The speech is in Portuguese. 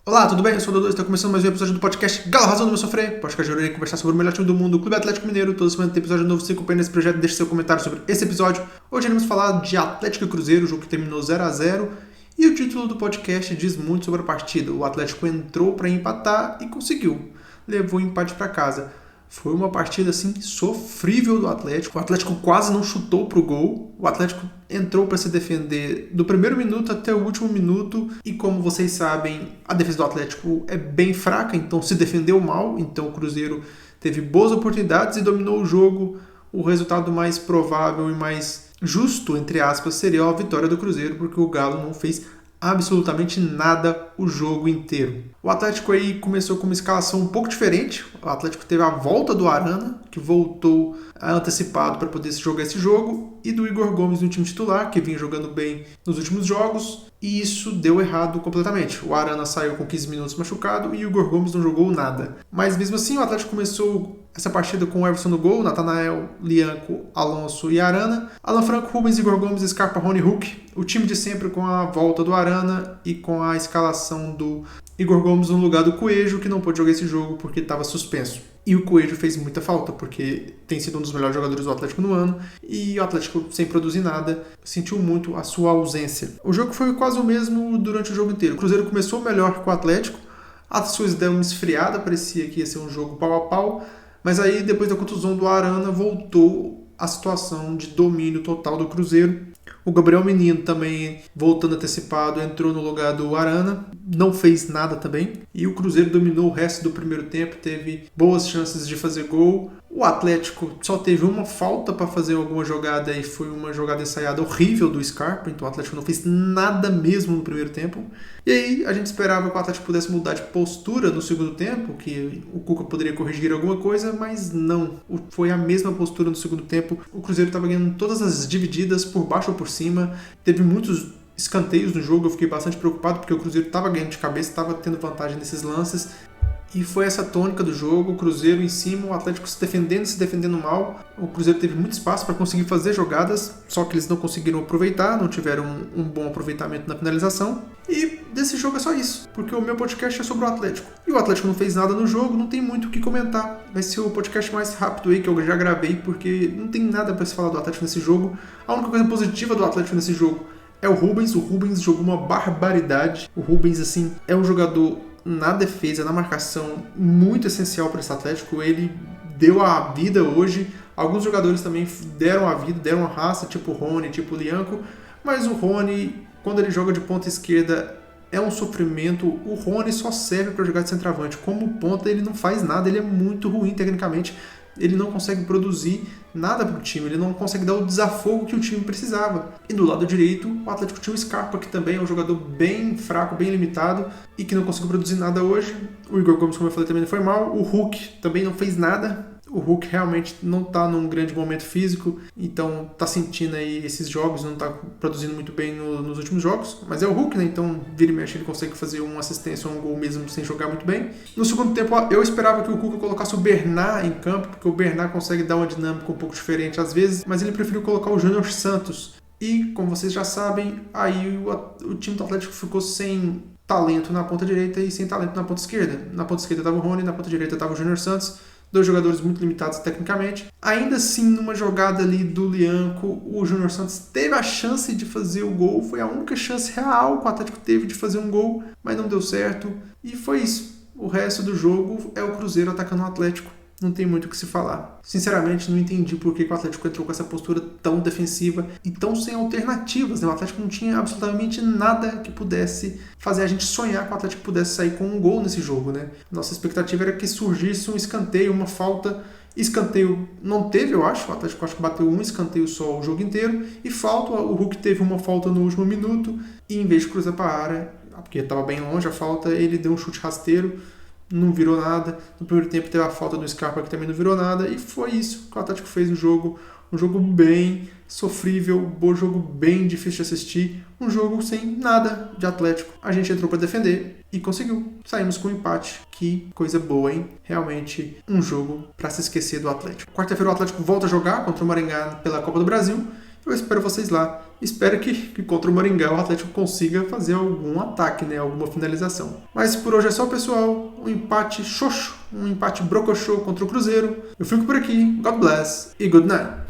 Olá, tudo bem? Eu sou o Dodô, está começando mais um episódio do podcast Galo Razão do Meu Sofrer. Podcast que eu irei conversar sobre o melhor time do mundo, o Clube Atlético Mineiro. Toda semana tem episódio novo, se acompanha nesse projeto, deixe seu comentário sobre esse episódio. Hoje iremos falar de Atlético e Cruzeiro, o jogo que terminou 0-0. E o título do podcast diz muito sobre a partida. O Atlético entrou para empatar e conseguiu. Levou o empate para casa. Foi uma partida assim sofrível do Atlético. O Atlético quase não chutou pro gol. O Atlético entrou para se defender do primeiro minuto até o último minuto. E como vocês sabem, a defesa do Atlético é bem fraca, então se defendeu mal. Então o Cruzeiro teve boas oportunidades e dominou o jogo. O resultado mais provável e mais justo, entre aspas, seria a vitória do Cruzeiro, porque o Galo não fez absolutamente nada o jogo inteiro. O Atlético aí começou com uma escalação um pouco diferente. O Atlético teve a volta do Arana, que voltou antecipado para poder jogar esse jogo, e do Igor Gomes no time titular, que vinha jogando bem nos últimos jogos, e isso deu errado completamente. O Arana saiu com 15 minutos machucado e o Igor Gomes não jogou nada. Mas mesmo assim, o Atlético começou essa partida com o Everson no gol, Natanael, Lianco, Alonso e Arana, Alan Franco, Rubens, Igor Gomes, Scarpa, Rony, Hulk. O time de sempre com a volta do Arana e com a escalação do Igor Gomes no lugar do Coelho, que não pôde jogar esse jogo porque estava suspenso. E o Coelho fez muita falta, porque tem sido um dos melhores jogadores do Atlético no ano, e o Atlético, sem produzir nada, sentiu muito a sua ausência. O jogo foi quase o mesmo durante o jogo inteiro. O Cruzeiro começou melhor que o Atlético, as coisas deram uma esfriada, parecia que ia ser um jogo pau a pau, mas aí, depois da contusão do Arana, voltou a situação de domínio total do Cruzeiro. O Gabriel Menino também, voltando antecipado, entrou no lugar do Arana, não fez nada também. E o Cruzeiro dominou o resto do primeiro tempo, teve boas chances de fazer gol. O Atlético só teve uma falta para fazer alguma jogada e foi uma jogada ensaiada horrível do Scarpa, então o Atlético não fez nada mesmo no primeiro tempo. E aí a gente esperava que o Atlético pudesse mudar de postura no segundo tempo, que o Cuca poderia corrigir alguma coisa, mas não. Foi a mesma postura no segundo tempo. O Cruzeiro estava ganhando todas as divididas, por baixo ou por cima. Teve muitos escanteios no jogo, eu fiquei bastante preocupado porque o Cruzeiro estava ganhando de cabeça, estava tendo vantagem nesses lances. E foi essa tônica do jogo, o Cruzeiro em cima, o Atlético se defendendo mal. O Cruzeiro teve muito espaço para conseguir fazer jogadas, só que eles não conseguiram aproveitar, não tiveram um bom aproveitamento na finalização. E desse jogo é só isso, porque o meu podcast é sobre o Atlético. E o Atlético não fez nada no jogo, não tem muito o que comentar. Vai ser o podcast mais rápido aí que eu já gravei, porque não tem nada para se falar do Atlético nesse jogo. A única coisa positiva do Atlético nesse jogo é o Rubens. O Rubens jogou uma barbaridade. O Rubens, assim, é um jogador na defesa, na marcação, muito essencial para esse Atlético. Ele deu a vida hoje. Alguns jogadores também deram a vida, deram a raça, tipo o Rony, tipo o Lianco. Mas o Rony, quando ele joga de ponta esquerda, é um sofrimento. O Rony só serve para jogar de centroavante. Como ponta, ele não faz nada, ele é muito ruim tecnicamente. Ele não consegue produzir nada para o time, ele não consegue dar o desafogo que o time precisava. E do lado direito, o Atlético tinha o Scarpa, que também é um jogador bem fraco, bem limitado, e que não conseguiu produzir nada hoje. O Igor Gomes, como eu falei, também não foi mal. O Hulk também não fez nada. O Hulk realmente não está num grande momento físico, então está sentindo aí esses jogos, não está produzindo muito bem nos últimos jogos, mas é o Hulk, né? Então vira e mexe ele consegue fazer uma assistência ou um gol mesmo sem jogar muito bem. No segundo tempo eu esperava que o Cuca colocasse o Bernat em campo, porque o Bernat consegue dar uma dinâmica um pouco diferente às vezes, mas ele preferiu colocar o Júnior Santos. E, como vocês já sabem, aí o time do Atlético ficou sem talento na ponta direita e sem talento na ponta esquerda. Na ponta esquerda estava o Rony, na ponta direita estava o Júnior Santos. Dois jogadores muito limitados tecnicamente. Ainda assim, numa jogada ali do Lianco, o Júnior Santos teve a chance de fazer o gol. Foi a única chance real que o Atlético teve de fazer um gol, mas não deu certo. E foi isso. O resto do jogo é o Cruzeiro atacando o Atlético. Não tem muito o que se falar. Sinceramente, não entendi por que o Atlético entrou com essa postura tão defensiva e tão sem alternativas, né? O Atlético não tinha absolutamente nada que pudesse fazer a gente sonhar que o Atlético pudesse sair com um gol nesse jogo, né? Nossa expectativa era que surgisse um escanteio, uma falta. Escanteio não teve, eu acho. O Atlético acho que bateu um escanteio só o jogo inteiro. E falta, o Hulk teve uma falta no último minuto e em vez de cruzar para a área, porque estava bem longe a falta, ele deu um chute rasteiro. Não virou nada. No primeiro tempo teve a falta do Scarpa, que também não virou nada. E foi isso que o Atlético fez no jogo. Um jogo bem sofrível, um jogo bem difícil de assistir. Um jogo sem nada de Atlético. A gente entrou para defender e conseguiu. Saímos com um empate. Que coisa boa, hein? Realmente um jogo para se esquecer do Atlético. Quarta-feira o Atlético volta a jogar contra o Maringá pela Copa do Brasil. Eu espero vocês lá. Espero que contra o Maringá o Atlético consiga fazer algum ataque, né? Alguma finalização. Mas por hoje é só, pessoal. Um empate xoxo, um empate brocochô contra o Cruzeiro. Eu fico por aqui. God bless e good night.